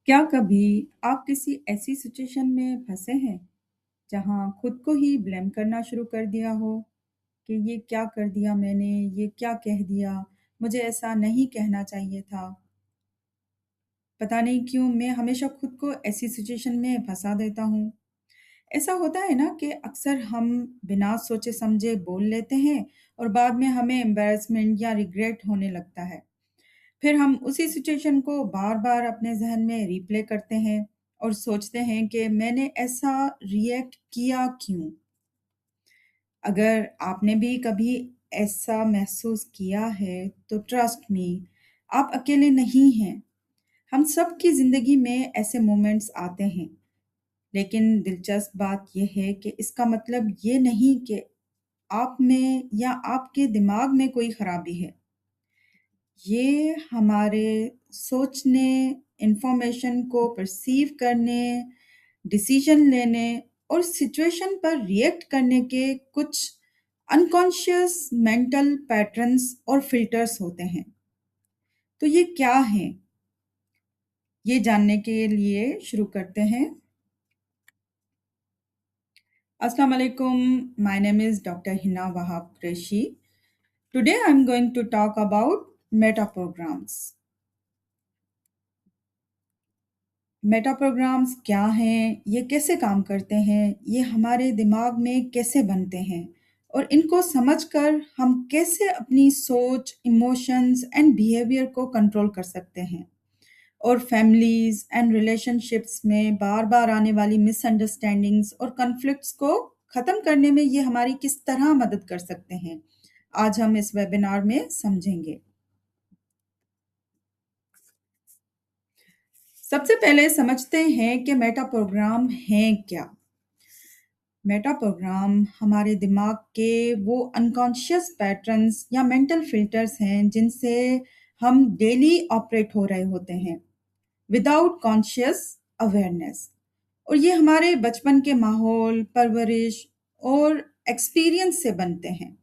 क्या कभी आप किसी ऐसी सिचुएशन में फँसे हैं, जहाँ खुद को ही ब्लेम करना शुरू कर दिया हो कि ये क्या कर दिया मैंने, ये क्या कह दिया, मुझे ऐसा नहीं कहना चाहिए था। पता नहीं क्यों मैं हमेशा खुद को ऐसी सिचुएशन में फँसा देता हूँ। ऐसा होता है ना कि अक्सर हम बिना सोचे समझे बोल लेते हैं और बाद में हमें एम्बैरेसमेंट या रिग्रेट होने लगता है। फिर हम उसी सिचुएशन को बार-बार अपने ज़हन में रिप्ले करते हैं और सोचते हैं कि मैंने ऐसा रिएक्ट किया क्यों? अगर आपने भी कभी ऐसा महसूस किया है, तो ट्रस्ट मी, आप अकेले नहीं हैं। हम सबकी ज़िंदगी में ऐसे मोमेंट्स आते हैं। लेकिन दिलचस्प बात ये है कि इसका मतलब ये नहीं कि आप में या आपके दिमाग में कोई खराबी है। ये हमारे सोचने, इन्फॉर्मेशन को परसीव करने, डिसीजन लेने और सिचुएशन पर रिएक्ट करने के कुछ अनकॉन्शियस मेंटल पैटर्न्स और फिल्टर्स होते हैं। तो ये क्या हैं? ये जानने के लिए शुरू करते हैं। Assalamu alaikum. My name is Dr. Hina Wahab Qureshi. Today I'm going to talk about metaprograms. मेटाप्रोग्राम्स क्या हैं, ये कैसे काम करते हैं, ये हमारे दिमाग में कैसे बनते हैं और इनको समझकर हम कैसे अपनी सोच, इमोशंस एंड बिहेवियर को कंट्रोल कर सकते हैं और फैमिलीज़ एंड रिलेशनशिप्स में बार-बार आने वाली मिसअंडरस्टैंडिंग्स और कॉन्फ्लिक्ट्स को ख़त्म करने में ये हमारी किस तरह मदद कर सकते हैं। आज हम इस वेबिनार में समझेंगे। सबसे पहले समझते हैं कि मेटा प्रोग्राम हैं क्या? मेटा प्रोग्राम हमारे दिमाग के वो अनकॉन्शियस पैटर्न्स या मेंटल फिल्टर्स हैं जिनसे हम डेली ऑपरेट हो रहे होते हैं विदाउट कॉन्शियस अवेयरनेस। और ये हमारे बचपन के माहौल, परवरिश और एक्सपीरियंस से बनते हैं।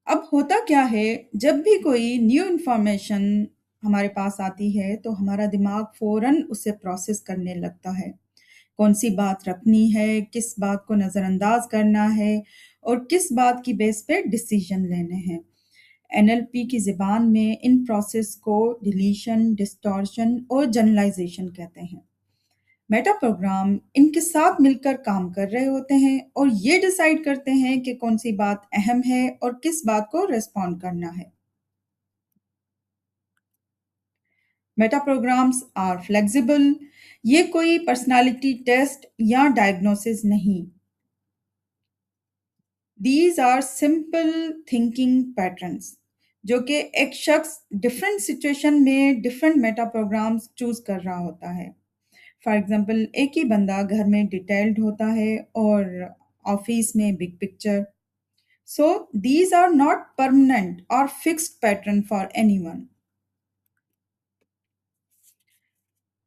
अब होता क्या है, जब भी कोई न्यू इन्फॉर्मेशन हमारे पास आती है, तो हमारा दिमाग फ़ौरन उसे प्रोसेस करने लगता है। कौन-सी बात रखनी है, किस बात को नज़रअंदाज करना है और किस बात की बेस पे डिसीजन लेने हैं। एनएलपी की ज़बान में इन प्रोसेस को डिलीशन, डिस्टॉर्शन और जनरलाइज़ेशन कहते हैं। मेटा प्रोग्राम इनके साथ मिलकर काम कर रहे होते हैं और ये डिसाइड करते हैं कि कौन सी बात अहम है और किस बात को रिस्पॉन्ड करना है। Meta programs are flexible. ये कोई पर्सनालिटी टेस्ट या डायग्नोसिस नहीं। These are simple thinking patterns जो कि एक शख्स डिफरेंट सिचुएशन में डिफरेंट मेटा प्रोग्राम्स चूज कर रहा होता है। फॉर एग्जांपल, एक ही बंदा घर में डिटेल्ड होता है और ऑफिस में big picture. So these are not permanent और फिक्स्ड पैटर्न फॉर एनीवन।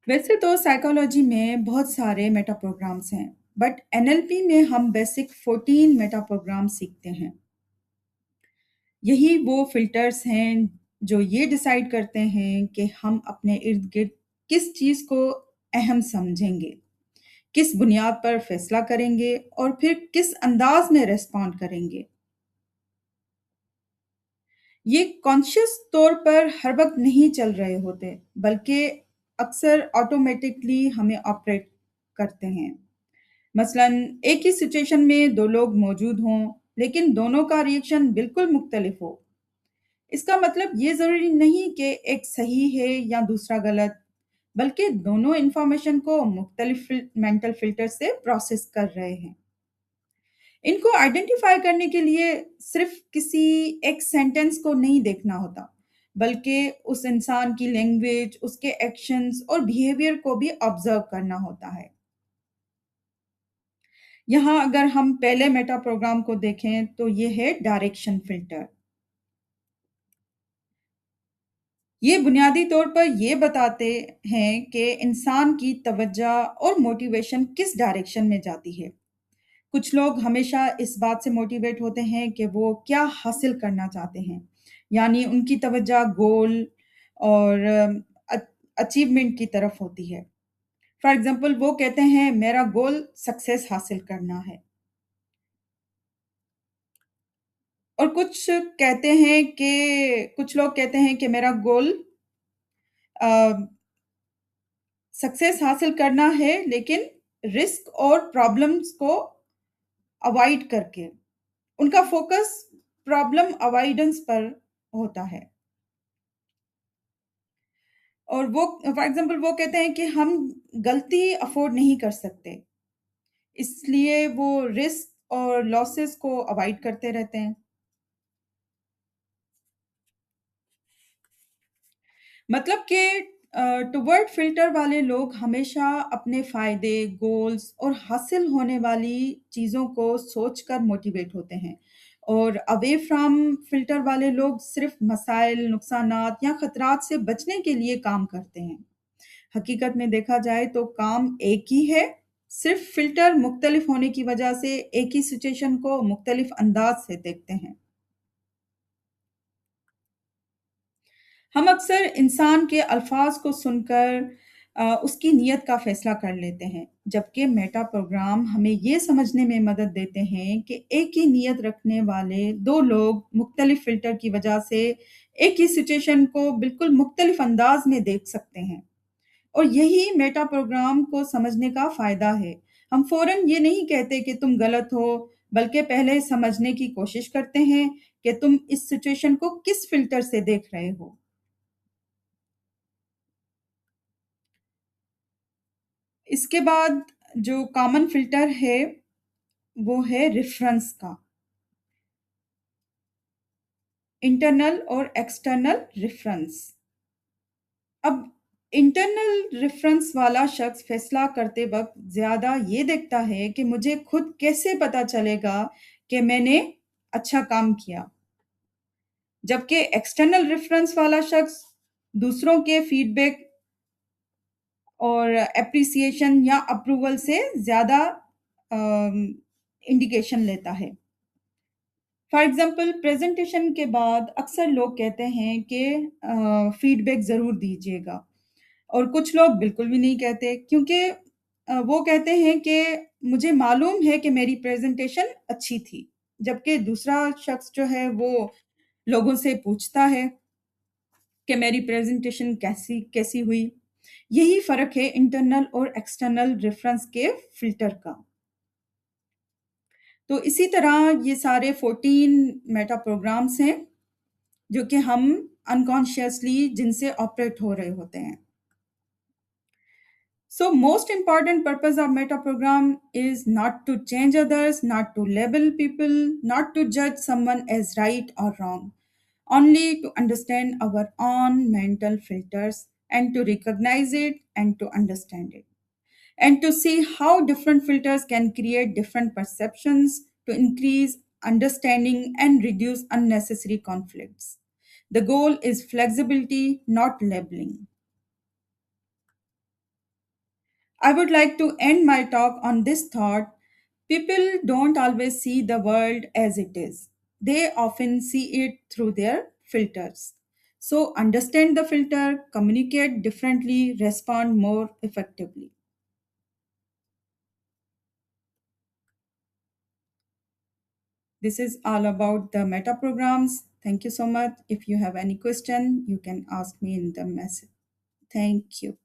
वैसे तो साइकोलॉजी में बहुत सारे मेटा प्रोग्राम्स हैं, बट एनएलपी में हम बेसिक 14 मेटा प्रोग्राम सीखते हैं। यही वो फिल्टर्स हैं जो ये डिसाइड करते हैं कि हम अपने इर्द गिर्द किस चीज़ को अहम समझेंगे, किस बुनियाद पर फैसला करेंगे और फिर किस अंदाज में रिस्पॉन्ड करेंगे। ये कॉन्शियस तौर पर हर वक्त नहीं चल रहे होते, बल्कि अक्सर ऑटोमेटिकली हमें ऑपरेट करते हैं। मसलन, एक ही सिचुएशन में दो लोग मौजूद हों, लेकिन दोनों का रिएक्शन बिल्कुल मुख्तलिफ हो। इसका मतलब ये ज़रूरी नहीं कि एक सही है या दूसरा गलत, बल्कि दोनों इन्फॉर्मेशन को मुख्तलिफ मेंटल फिल्टर से प्रोसेस कर रहे हैं। इनको आइडेंटिफाई करने के लिए सिर्फ किसी एक सेंटेंस को नहीं देखना होता, बल्कि उस इंसान की लैंग्वेज, उसके एक्शंस और बिहेवियर को भी ऑब्जर्व करना होता है। यहाँ अगर हम पहले मेटा प्रोग्राम को देखें तो ये है डायरेक्शन फिल्टर। ये बुनियादी तौर पर ये बताते हैं कि इंसान की तवज्जो और मोटिवेशन किस डायरेक्शन में जाती है। कुछ लोग हमेशा इस बात से मोटिवेट होते हैं कि वो क्या हासिल करना चाहते हैं, यानी उनकी तवज्जो गोल, और अचीवमेंट की तरफ होती है। फॉर एग्ज़ाम्पल वो कहते हैं मेरा गोल सक्सेस हासिल करना है और कुछ लोग कहते हैं कि मेरा गोल अ, सक्सेस हासिल करना है लेकिन रिस्क और प्रॉब्लम्स को अवॉइड करके। उनका फ़ोकस प्रॉब्लम अवॉइडेंस पर होता है और वो फॉर एग्ज़ाम्पल वो कहते हैं कि हम गलती अफ़ोर्ड नहीं कर सकते, इसलिए वो रिस्क और लॉसेस को अवॉइड करते रहते हैं। मतलब कि टुवर्ड फ़िल्टर वाले लोग हमेशा अपने फ़ायदे, गोल्स और हासिल होने वाली चीज़ों को सोचकर मोटिवेट होते हैं और अवे फ्रॉम फ़िल्टर वाले लोग सिर्फ़ मसाइल, नुकसानात या खतरात से बचने के लिए काम करते हैं। हकीकत में देखा जाए तो काम एक ही है, सिर्फ़ फ़िल्टर मुख्तलिफ़ होने की वजह से एक ही सिचुएशन को मुख्तलिफ़ अंदाज़ से देखते हैं। हम अक्सर इंसान के अल्फाज को सुनकर उसकी नीयत का फैसला कर लेते हैं, जबकि मेटा प्रोग्राम हमें ये समझने में मदद देते हैं कि एक ही नीयत रखने वाले दो लोग मुख्तलिफ फ़िल्टर की वजह से एक ही सिचुएशन को बिल्कुल मुख्तलिफ अंदाज में देख सकते हैं और यही मेटा प्रोग्राम को समझने का फ़ायदा है। हम फ़ौरन ये नहीं कहते कि तुम गलत हो, बल्कि पहले समझने की कोशिश करते हैं कि तुम इस सिचुएशन को किस फ़िल्टर से देख रहे हो। इसके बाद जो कॉमन फ़िल्टर है, वो है रेफ़रेंस का, इंटरनल और एक्सटर्नल रेफ़रेंस। अब इंटरनल रेफ़रेंस वाला शख्स फ़ैसला करते वक़्त ज़्यादा ये देखता है कि मुझे खुद कैसे पता चलेगा कि मैंने अच्छा काम किया, जबकि एक्सटर्नल रेफ़रेंस वाला शख्स दूसरों के फ़ीडबैक और एप्रिसिएशन या अप्रूवल से ज़्यादा इंडिकेशन लेता है। फॉर एग्ज़ाम्पल प्रेज़ेंटेशन के बाद अक्सर लोग कहते हैं कि फ़ीडबैक ज़रूर दीजिएगा और कुछ लोग बिल्कुल भी नहीं कहते क्योंकि वो कहते हैं कि मुझे मालूम है कि मेरी प्रेज़ेंटेशन अच्छी थी, जबकि दूसरा शख्स जो है वो लोगों से पूछता है कि मेरी प्रेज़ेंटेशन कैसी कैसी हुई। यही फ़र्क है इंटरनल और एक्सटर्नल रेफ़रेंस के फ़िल्टर का। तो इसी तरह ये सारे 14 मेटा प्रोग्राम्स हैं जो कि हम अनकॉन्शियसली जिनसे ऑपरेट हो रहे होते हैं। So most important purpose of meta program is not to change others, not to label people, not to judge someone as right or wrong, only to understand our own mental filters and to recognize it and to understand it and to see how different filters can create different perceptions to increase understanding and reduce unnecessary conflicts. The goal is flexibility, not labeling. I would like to end my talk on this thought. People don't always see the world as it is, they often see it through their filters. So, understand the filter, communicate differently, respond more effectively. This is all about the meta programs. Thank you so much. If you have any question, you can ask me in the message. Thank you.